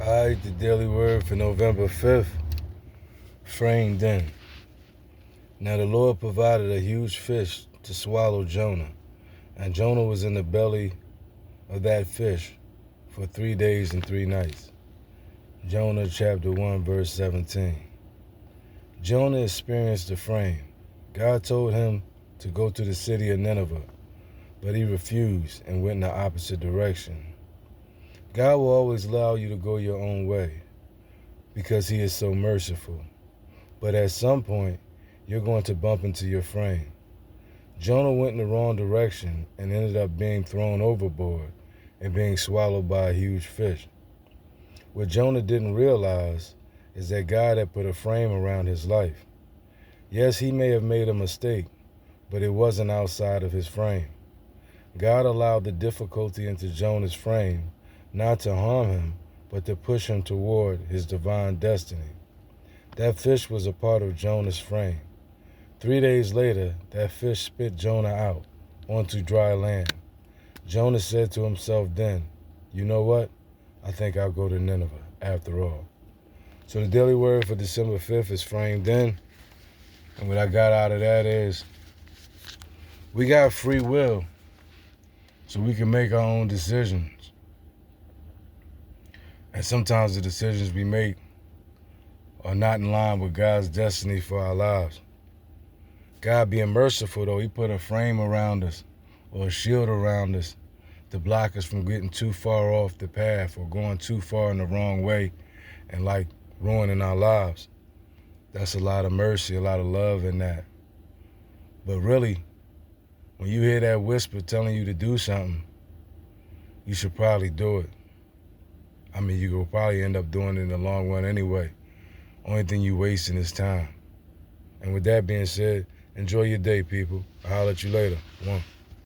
All right, the daily word for November 5th, framed in. Now the Lord provided a huge fish to swallow Jonah, and Jonah was in the belly of that fish for 3 days and 3 nights. Jonah chapter 1, verse 17. Jonah experienced a frame. God told him to go to the city of Nineveh, but he refused and went in the opposite direction. God will always allow you to go your own way because he is so merciful. But at some point, you're going to bump into your frame. Jonah went in the wrong direction and ended up being thrown overboard and being swallowed by a huge fish. What Jonah didn't realize is that God had put a frame around his life. Yes, he may have made a mistake, but it wasn't outside of his frame. God allowed the difficulty into Jonah's frame not to harm him, but to push him toward his divine destiny. That fish was a part of Jonah's frame. 3 days later, that fish spit Jonah out onto dry land. Jonah said to himself then, you know what? I think I'll go to Nineveh after all. So the daily word for December 5th is framed in. And what I got out of that is we got free will so we can make our own decisions. And sometimes the decisions we make are not in line with God's destiny for our lives. God being merciful, though, he put a frame around us or a shield around us to block us from getting too far off the path or going too far in the wrong way and ruining our lives. That's a lot of mercy, a lot of love in that. But really, when you hear that whisper telling you to do something, you should probably do it. I mean, you will probably end up doing it in the long run anyway. Only thing you wasting is time. And with that being said, enjoy your day, people. I'll holler at you later. One.